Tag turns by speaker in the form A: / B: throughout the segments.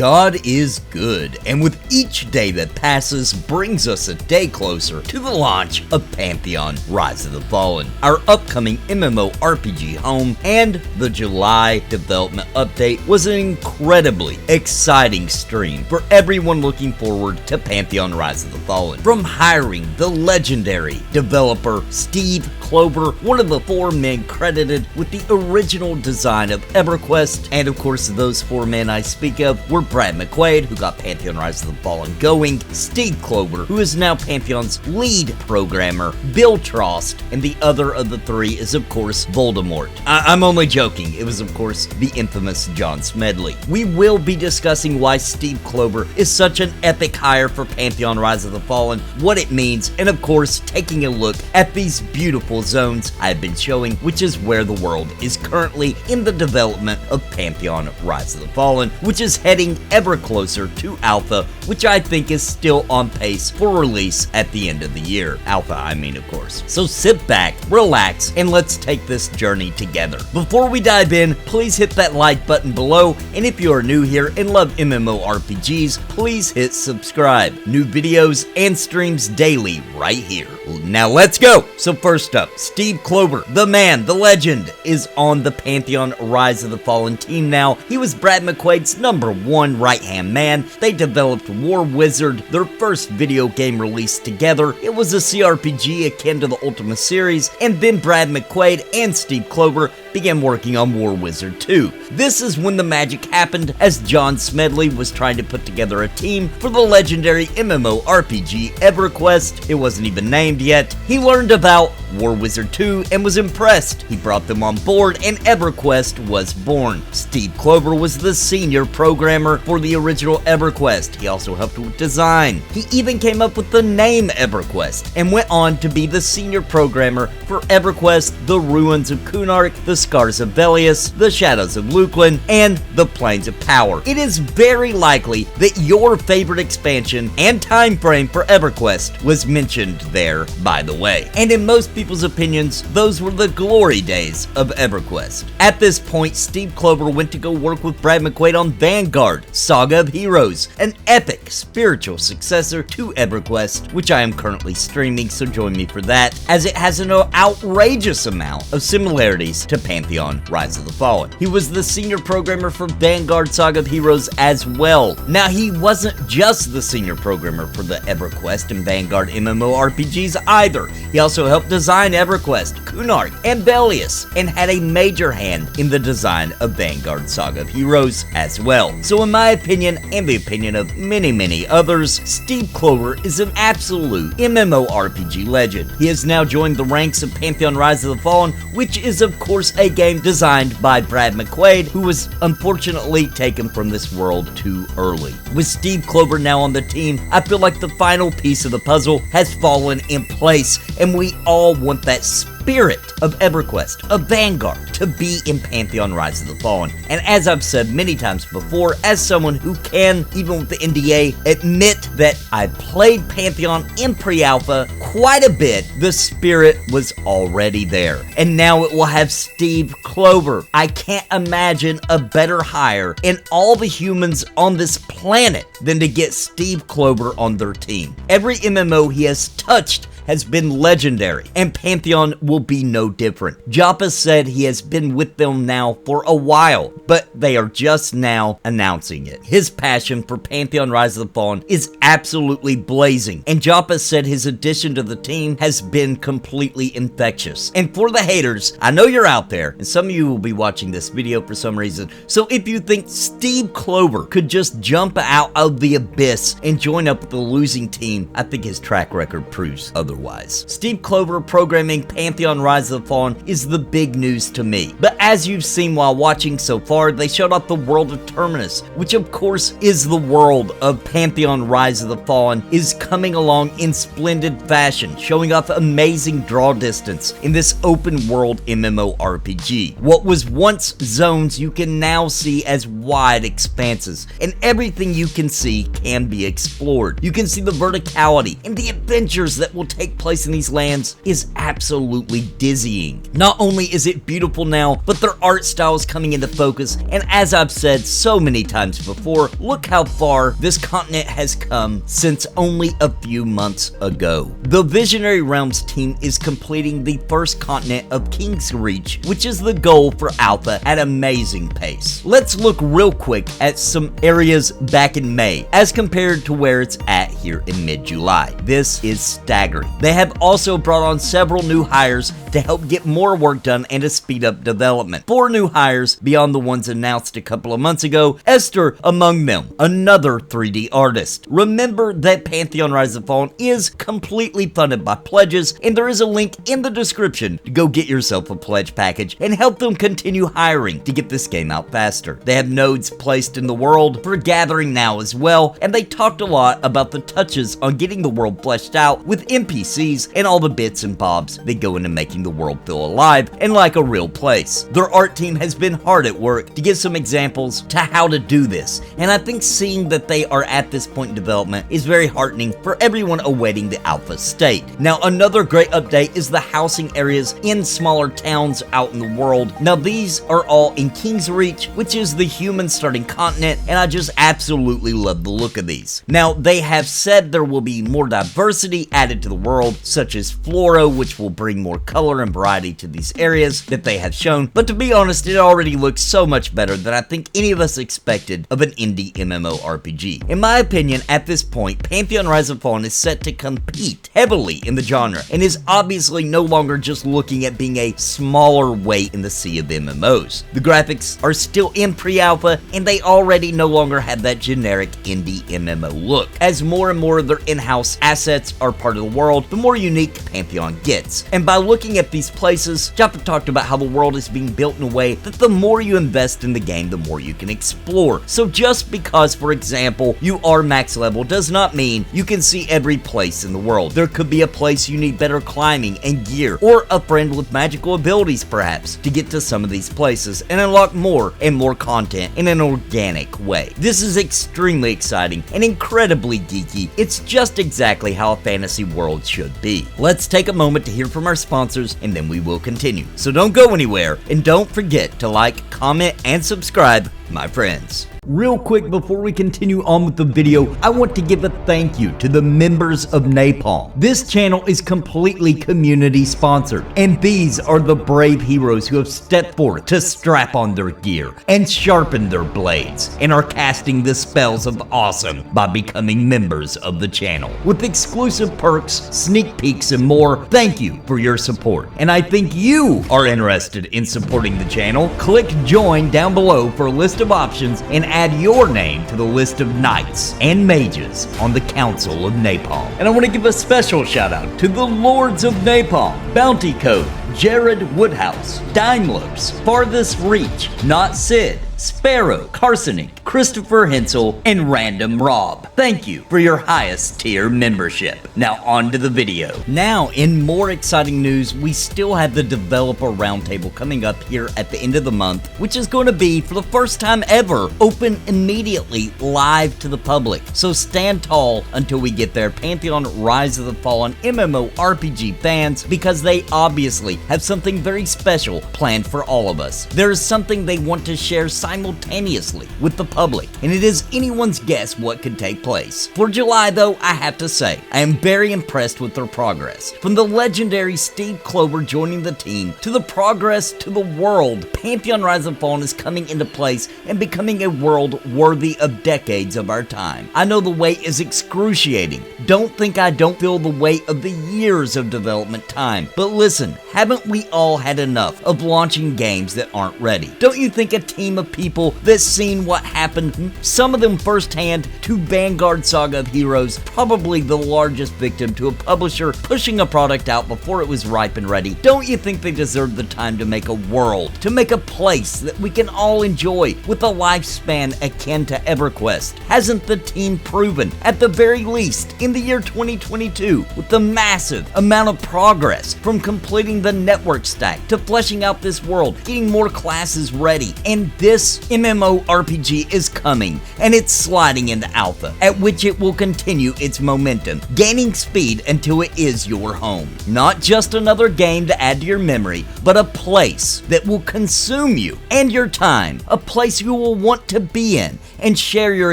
A: God is good, and with each day that passes brings us a day closer to the launch of Pantheon Rise of the Fallen, our upcoming MMORPG home, and the July development update was an incredibly exciting stream for everyone looking forward to Pantheon Rise of the Fallen. From hiring the legendary developer Steve Clover, one of the 4 men credited with the original design of EverQuest, and of course those 4 men I speak of were Brad McQuaid, who got Pantheon Rise of the Fallen going, Steve Clover, who is now Pantheon's lead programmer, Bill Trost, and the other of the 3 is of course Voldemort. I'm only joking, it was of course the infamous John Smedley. We will be discussing why Steve Clover is such an epic hire for Pantheon Rise of the Fallen, what it means, and of course taking a look at these beautiful zones I've been showing, which is where the world is currently in the development of Pantheon Rise of the Fallen, which is heading ever closer to Alpha, which I think is still on pace for release at the end of the year. Alpha, I mean, of course. So sit back, relax, and let's take this journey together. Before we dive in, please hit that like button below, and if you are new here and love MMORPGs, please hit subscribe. New videos and streams daily right here. Now let's go! So first up, Steve Clover, the man, the legend, is on the Pantheon Rise of the Fallen team now. He was Brad McQuaid's #1 right-hand man. They developed War Wizard, their first video game released together. It was a CRPG akin to the Ultima series, and then Brad McQuaid and Steve Clover began working on War Wizard 2. This is when the magic happened, as John Smedley was trying to put together a team for the legendary MMORPG EverQuest. It wasn't even named yet. He learned about War Wizard 2 and was impressed. He brought them on board and EverQuest was born. Steve Clover was the senior programmer for the original EverQuest. He also helped with design. He even came up with the name EverQuest and went on to be the senior programmer for EverQuest, The Ruins of Kunark, The Scars of Velius, The Shadows of Luklin, and The Plains of Power. It is very likely that your favorite expansion and time frame for EverQuest was mentioned there, by the way. And in most people's opinions, those were the glory days of EverQuest. At this point, Steve Clover went to go work with Brad McQuaid on Vanguard, Saga of Heroes, an epic spiritual successor to EverQuest, which I am currently streaming, so join me for that, as it has an outrageous amount of similarities to Pantheon Rise of the Fallen. He was the senior programmer for Vanguard Saga of Heroes as well. Now, he wasn't just the senior programmer for the EverQuest and Vanguard MMORPGs either. He also helped design EverQuest, Kunark, and Velius, and had a major hand in the design of Vanguard Saga of Heroes as well. So in my opinion, and the opinion of many others, Steve Clover is an absolute MMORPG legend. He has now joined the ranks of Pantheon Rise of the Fallen, which is of course a game designed by Brad McQuaid, who was unfortunately taken from this world too early. With Steve Clover now on the team, I feel like the final piece of the puzzle has fallen in place, and we all want that spirit of EverQuest, of Vanguard, to be in Pantheon Rise of the Fallen. And as I've said many times before, as someone who can, even with the NDA, admit that I played Pantheon in pre-alpha quite a bit, the spirit was already there. And now it will have Steve Clover. I can't imagine a better hire in all the humans on this planet than to get Steve Clover on their team. Every MMO he has touched has been legendary, and Pantheon will be no different. Joppa said he has been with them now for a while, but they are just now announcing it. His passion for Pantheon Rise of the Fallen is absolutely blazing, and Joppa said his addition to the team has been completely infectious. And for the haters, I know you're out there, and some of you will be watching this video for some reason, so if you think Steve Clover could just jump out of the abyss and join up with the losing team, I think his track record proves otherwise. Steve Clover programming Pantheon Rise of the Fallen is the big news to me. But as you've seen while watching so far, they showed off the world of Terminus, which of course is the world of Pantheon Rise of the Fallen, is coming along in splendid fashion, showing off amazing draw distance in this open world MMORPG. What was once zones you can now see as wide expanses, and everything you can see can be explored. You can see the verticality and the adventures that will take take place in these lands is absolutely dizzying. Not only is it beautiful now, but their art style is coming into focus, and as I've said so many times before, look how far this continent has come since only a few months ago. The Visionary Realms team is completing the first continent of King's Reach, which is the goal for Alpha, at amazing pace. Let's look real quick at some areas back in May as compared to where it's at here in mid-July. This is staggering. They have also brought on several new hires to help get more work done and to speed up development. 4 new hires beyond the ones announced a couple of months ago, Esther among them, another 3D artist. Remember that Pantheon Rise of the Fallen is completely funded by pledges, and there is a link in the description to go get yourself a pledge package and help them continue hiring to get this game out faster. They have nodes placed in the world for gathering now as well, and they talked a lot about the touches on getting the world fleshed out with NPCs and all the bits and bobs that go into making the world feel alive and like a real place. Their art team has been hard at work to give some examples to how to do this, and I think seeing that they are at this point in development is very heartening for everyone awaiting the alpha state. Now, another great update is the housing areas in smaller towns out in the world. Now, these are all in King's Reach, which is the human starting continent, and I just absolutely love the look of these. Now, they have said there will be more diversity added to the world, such as flora, which will bring more color and variety to these areas that they have shown, but to be honest, it already looks so much better than I think any of us expected of an indie MMORPG. In my opinion, at this point, Pantheon Rise of the Fallen is set to compete heavily in the genre, and is obviously no longer just looking at being a smaller weight in the sea of MMOs. The graphics are still in pre-alpha, and they already no longer have that generic indie MMO look. As more and more of their in-house assets are part of the world, the more unique Pantheon gets. And by looking at these places, Jaffa talked about how the world is being built in a way that the more you invest in the game, the more you can explore. So just because, for example, you are max level does not mean you can see every place in the world. There could be a place you need better climbing and gear, or a friend with magical abilities perhaps, to get to some of these places and unlock more and more content in an organic way. This is extremely exciting and incredibly geeky. It's just exactly how a fantasy world should be. Let's take a moment to hear from our sponsors, and then we will continue. So don't go anywhere, and don't forget to like, comment, and subscribe, my friends. Real quick before we continue on with the video, I want to give a thank you to the members of Napalm. This channel is completely community sponsored, and these are the brave heroes who have stepped forth to strap on their gear and sharpen their blades, and are casting the spells of awesome by becoming members of the channel. With exclusive perks, sneak peeks, and more, thank you for your support. And I think you are interested in supporting the channel. Click join down below for a list of options and add your name to the list of knights and mages on the Council of Napalm. And I want to give a special shout out to the Lords of Napalm, Bounty Code, Jared Woodhouse, Daimlos, Farthest Reach, Not Sid, Sparrow, Carsoning, Christopher Hensel, and Random Rob. Thank you for your highest tier membership. Now on to the video. Now, in more exciting news, we still have the Developer Roundtable coming up here at the end of the month, which is going to be, for the first time ever, open immediately live to the public. So stand tall until we get there, Pantheon Rise of the Fallen MMORPG fans, because they obviously have something very special planned for all of us. There is something they want to share simultaneously with the public, and it is anyone's guess what could take place. For July though, I have to say, I am very impressed with their progress. From the legendary Steve Clover joining the team, to the progress to the world, Pantheon Rise of the Fallen is coming into place and becoming a world worthy of decades of our time. I know the wait is excruciating. Don't think I don't feel the weight of the years of development time. But listen, haven't we all had enough of launching games that aren't ready? Don't you think a team of people that's seen what happened, some of them firsthand, to Vanguard Saga of Heroes, probably the largest victim to a publisher pushing a product out before it was ripe and ready, don't you think they deserve the time to make a world, to make a place that we can all enjoy with a lifespan akin to EverQuest? Hasn't the team proven, at the very least, in the year 2022, with the massive amount of progress from completing the network stack to fleshing out this world, getting more classes ready, and this MMORPG is coming, and it's sliding into alpha, at which it will continue its momentum, gaining speed until it is your home. Not just another game to add to your memory, but a place that will consume you and your time, a place you will want to be in and share your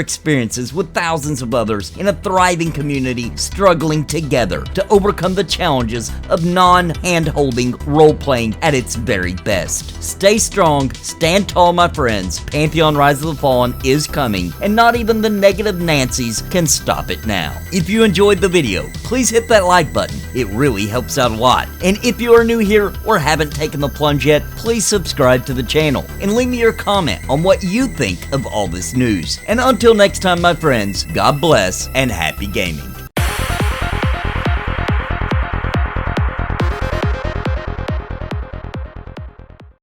A: experiences with thousands of others in a thriving community struggling together to overcome the challenges of non-hand-holding role-playing at its very best. Stay strong, stand tall, my friends. Pantheon Rise of the Fallen is coming, and not even the negative Nancys can stop it now. If you enjoyed the video, please hit that like button. It really helps out a lot. And if you are new here or haven't taken the plunge yet, please subscribe to the channel and leave me your comment on what you think of all this news. And until next time, my friends, God bless and happy gaming.